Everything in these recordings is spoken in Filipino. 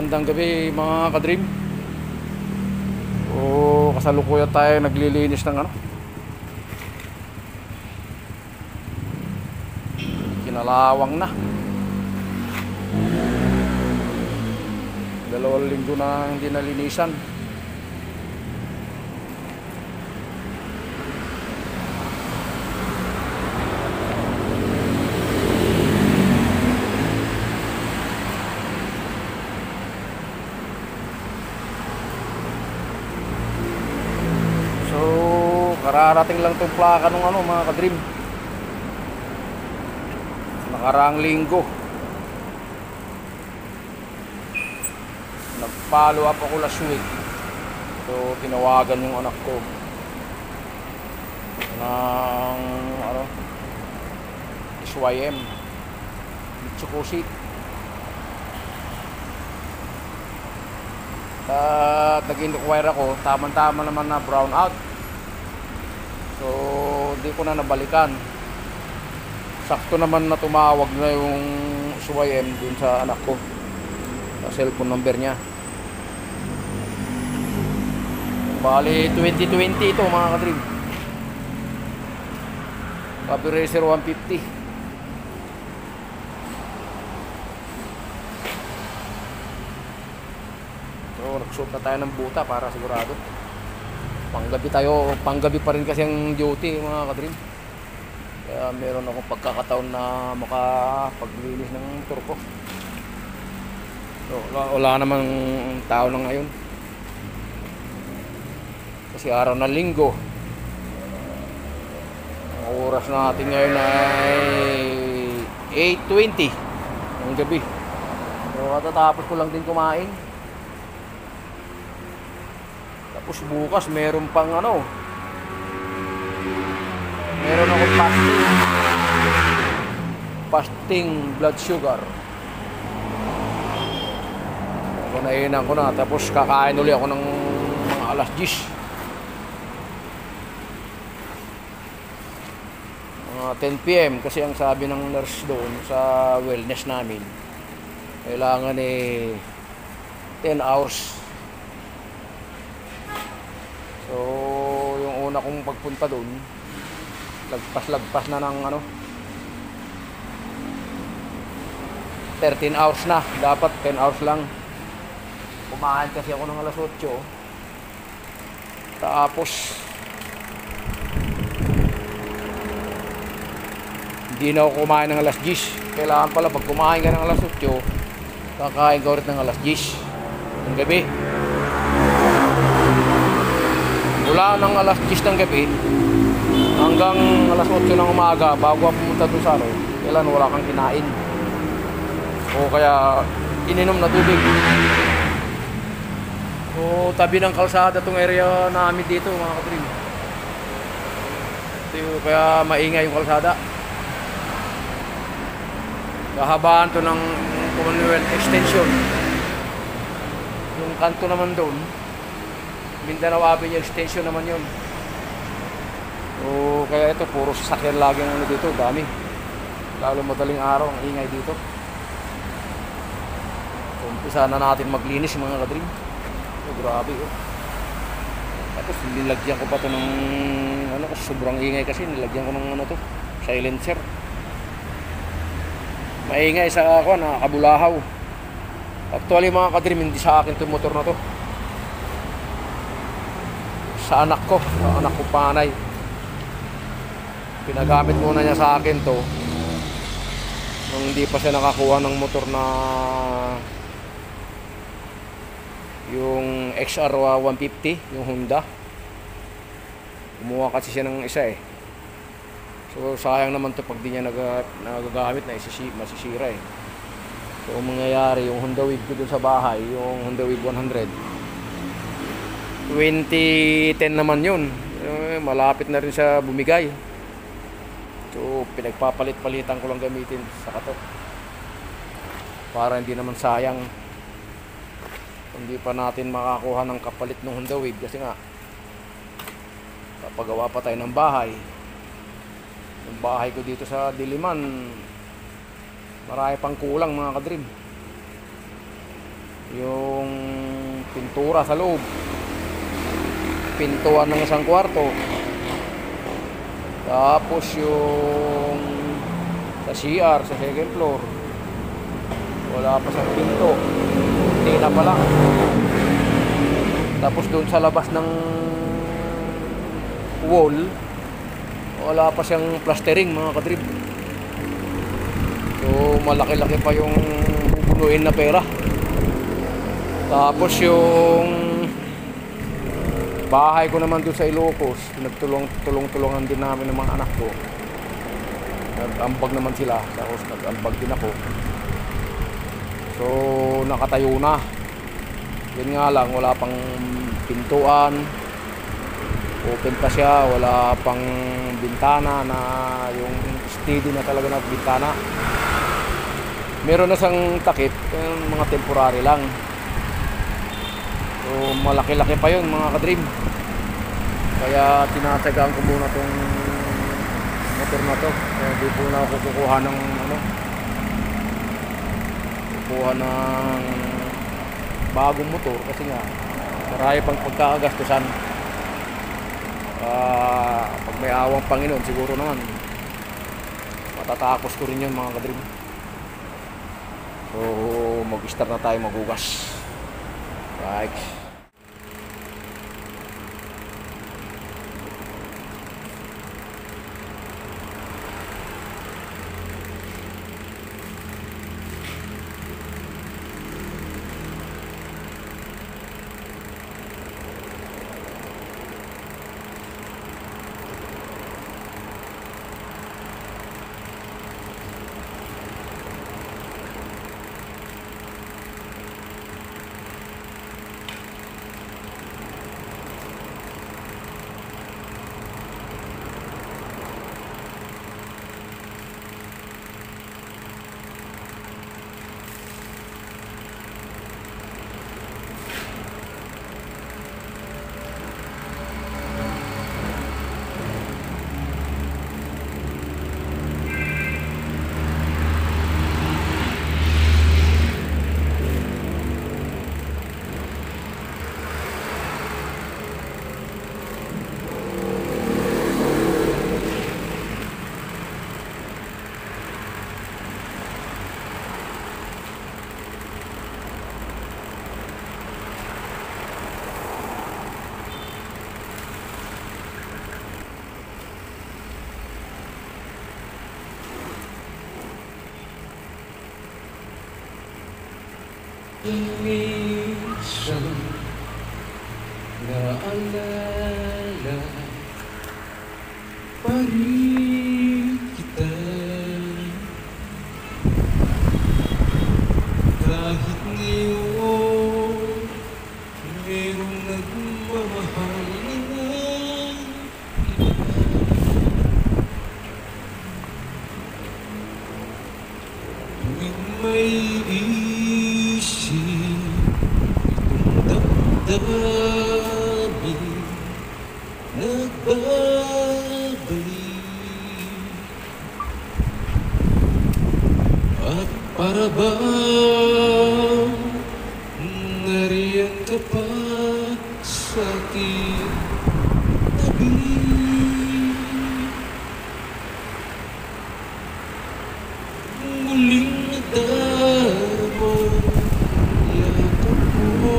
Magandang gabi mga ka-dream. Kasalukuyan tayo naglilinis ng kinalawang na. 2 linggo na hindi nalinisan. Kararating lang itong plaka nung mga ka-dream, nakaraang linggo. Nag-follow up ako last week. So tinawagan yung anak ko ng SYM Mitsukoshi. At nag-inquire ako, tama-tama naman na brown out. So hindi ko na nabalikan. Sakto naman na tumawag na yung SYM dun sa anak ko, sa cellphone number niya. Bali 2020 ito mga ka-dream, Copy Racer 150. So nagsuot na tayo ng buta para sigurado. Panggabi pa rin kasi ang duty mga ka-dream. Kaya meron akong pagkakataon na makapaglinis ng motor ko. So, wala namang tao na ngayon kasi araw ng linggo. Ang oras natin ngayon ay 8:20 ng gabi. So katatapos ko lang din kumain. Tapos bukas meron pang meron akong fasting blood sugar. Nainan ko na, tapos kakain ulit ako ng mga alas 10, mga 10 PM kasi ang sabi ng nurse doon sa wellness namin, kailangan 10 hours. So yung una kong pagpunta doon, lagpas na ng 13 hours na. Dapat 10 hours lang. Kumain kasi ako ng alas 8. Tapos hindi na ako kumain ng alas 10. Kailangan pala pag kumain ka ng alas 8, kakain ka ulit ng alas 10 ng gabi. Mula ng alas 10 ng gabi hanggang alas 8 ng umaga bago ako pumunta doon sa kailan wala kang kinain o kaya ininom na tubig. So tabi ng kalsada tong area namin dito mga ka-dream. Kaya maingay yung kalsada. Kahabaan to ng Commonwealth Extension. Yung kanto naman doon, Mindanao Avenue Extension naman yun. So kaya ito puro sasakyan laging dito, dami. Lalo madaling araw ang ingay dito. So umpisa na natin maglinis mga ka-dream. Grabe Tapos nilagyan ko pa to ng sobrang ingay kasi nilagyan ko ng silencer. Maingay sa kabulahaw. Actually mga ka-dream, hindi sa akin itong motor na to, sa anak ko panay. Pinagamit muna niya sa akin to nung hindi pa siya nakakuha ng motor na yung XR 150, yung Honda. Kumuha kasi siya ng isa So sayang naman to pag di niya nagagamit na masisira So ang mangyayari, yung Honda Wave ko dun sa bahay, yung Honda Wave 100, 2010 naman yun. Malapit na rin siya bumigay. So pinagpapalit-palitan ko lang gamitin sa katok para hindi naman sayang. Hindi pa natin makakuha ng kapalit ng Honda Wave kasi nga papagawa pa tayo ng bahay. Yung bahay ko dito sa Diliman, marami pang kulang mga ka-dream. yung pintura sa loob, pintuan ng isang kwarto, tapos yung sa CR sa second floor wala pa siyang pinto, tina pa lang. Tapos doon sa labas ng wall wala pa siyang plastering, mga kadrib. So malaki-laki pa yung bubunuin na pera. Tapos yung bahay ko naman doon sa Ilocos, nagtulong-tulungan din namin ng mga anak ko. Nag-ambag naman sila, tapos nag-ambag din ako. So nakatayo na. Yun nga lang, wala pang pintuan, open pa siya, wala pang bintana na yung steady na talaga na bintana. Meron na siyang takip, mga temporary lang. So malaki-laki pa yun, mga kadream. Kaya tinatagaan ko muna tong motor na to. Hindi po na ako kukuha ng kukuha ng bagong motor kasi nga marami pang pagkakagastusan. Pag may awang Panginoon, siguro naman matatakos ko rin yun, mga kadream. So mag-start na tayo maghugas. Right. Minsan naalala pa rin kita, kahit ngayon merong nagmamahal na iba. Tuwing may damdamin nagbabalik, at para bang nariyan ka pa sa aking tabi. Muling nadarama yakap mo,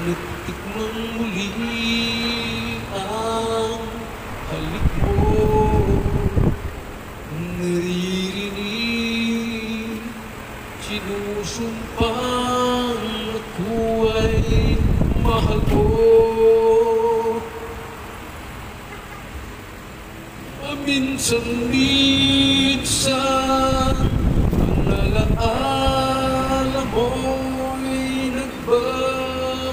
natikmang muli ang halik mo, naririnig, sinusumpang ako ay mahal mo. Minsan ang alaala mo'y nagbabalik,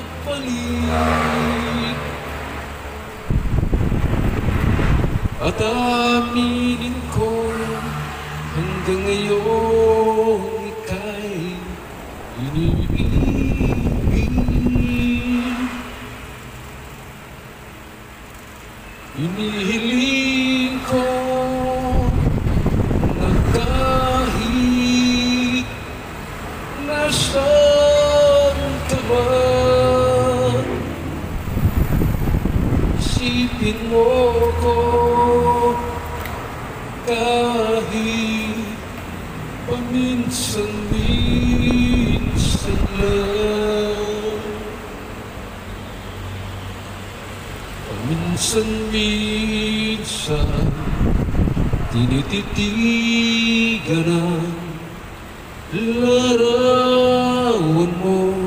at aminin ko hanggang ngayon ika'y iniibig. Inihiling ko na kahit na Isipin mo ko kahit paminsan-minsan lang. Paminsan-minsan tinititigan ang larawan mo.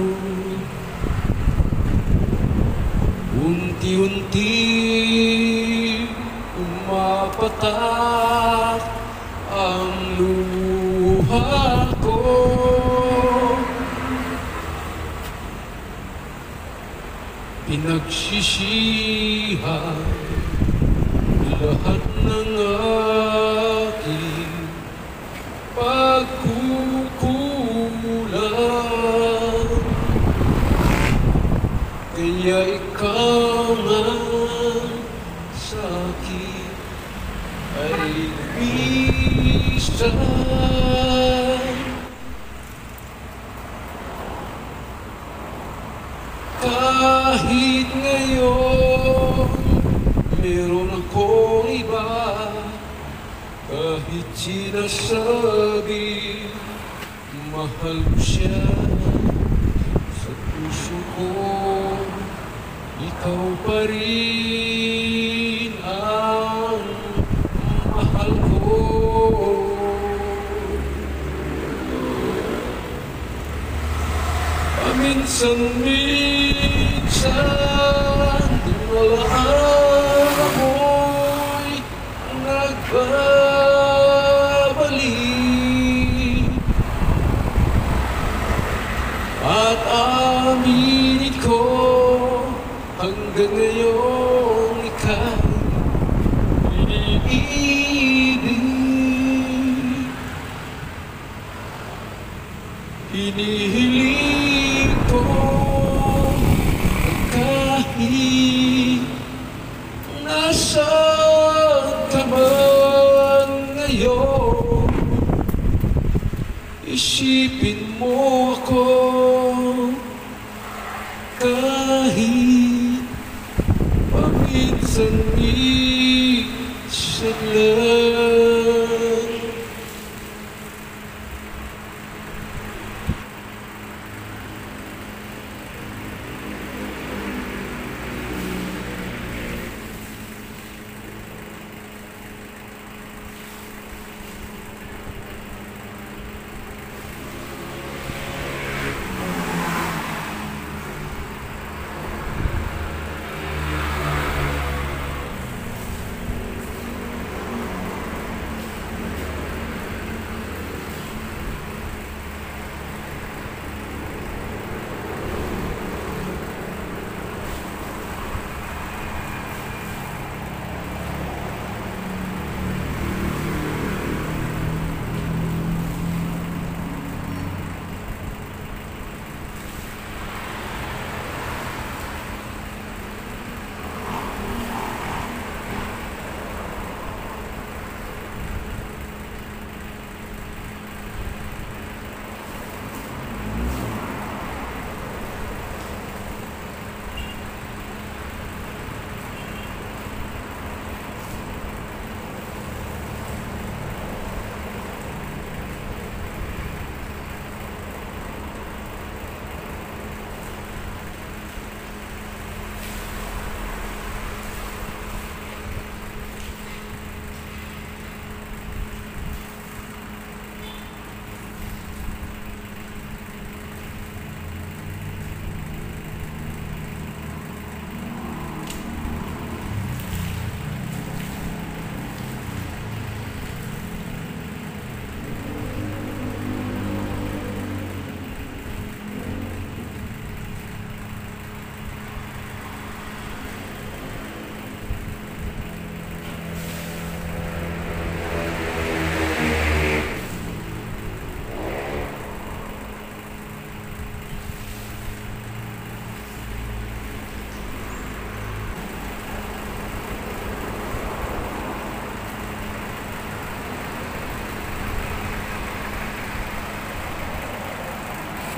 Unti-unti umapatak ang luha ko. Pinagsisihan lahat ng aking pagkukulang. Kaya ikaw nga sa'kin ay lumisan. Kahit ngayon meron akong iba, kahit sinasabi mahal mo siya, sa puso ko ikaw pa rin ang mahal ko. Paminsan-minsan dumalaan ako'y nagbabalik, at aminin ko hanggang ngayon ika'y iniibig. Hinihiling ko kahit nasaan ka man ngayon, isipin mo ako kahit paminsan-minsan lang.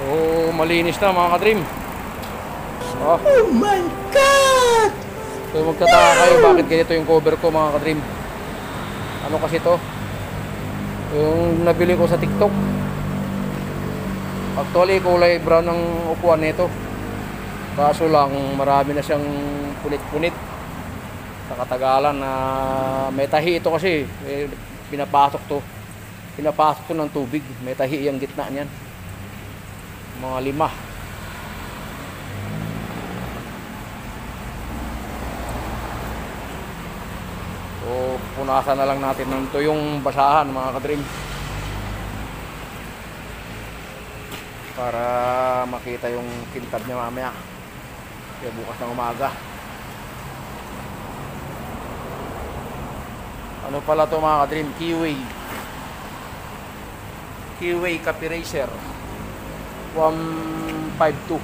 So, malinis na mga ka-dream. So, Oh my God! So magtataka kayo bakit ganito yung cover ko mga ka-dream. Ano kasi to? Yung nabili ko sa TikTok. Actually kulay brown ang upuan nito. Kaso lang marami na siyang punit-punit. Sa katagalan na may tahi ito kasi pinapasok to. Pinapasok to ng tubig. May tahi yung gitna niyan. Mga 5. So, punasan na lang natin ng tuyong basahan mga ka-dream para makita yung kintab niya mamaya kaya bukas ng umaga. Ano pala to mga ka-dream? Keyway Copy Racer 152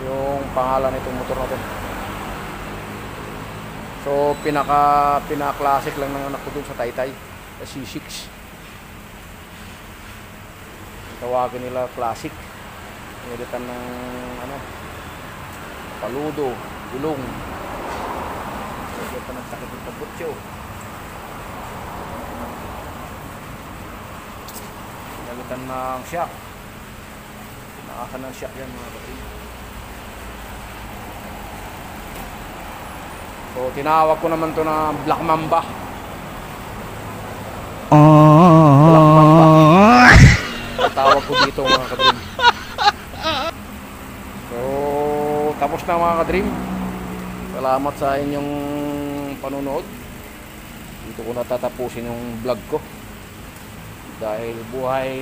yung pangalan nitong motor na to. So pinaka-classic lang ng anak ko dun sa Taytay, sa C6. Tawagin nila classic. Nilitan ng paludo, gulong. Medyo pa nagtakit ng pabutyo. Nilitan ng shock. Pinakasan ng shock yan mga kapatid. So, tinawag ko naman to na Black Mamba. Black Mamba. Tawag ko dito mga ka-dream. So, tapos na mga ka-dream. Salamat sa inyong panunood. Dito ko natatapusin yung vlog ko. Dahil buhay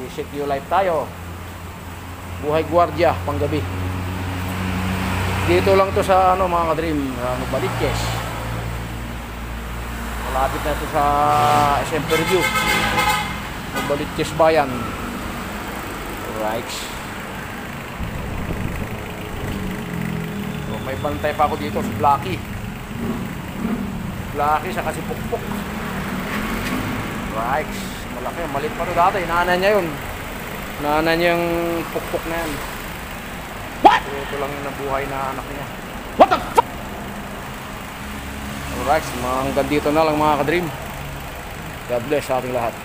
secure life tayo. Buhay gwardiya panggabi. Dito lang to sa mga ka-dream, Baliches. Malapit na to sa SM Fairview. Baliches Bayan. Alright. So, may bantay pa ako dito si Blacky. Blacky sa kasi Pukpuk. Alright. Malaki, malit pa to dati. Nanay niya yun. Nanay niya yung Pukpuk na yan. So, ito lang yung nabuhay na anak niya. What the fuck? Alright, hanggang dito na lang mga ka-dream. God bless sa ating lahat.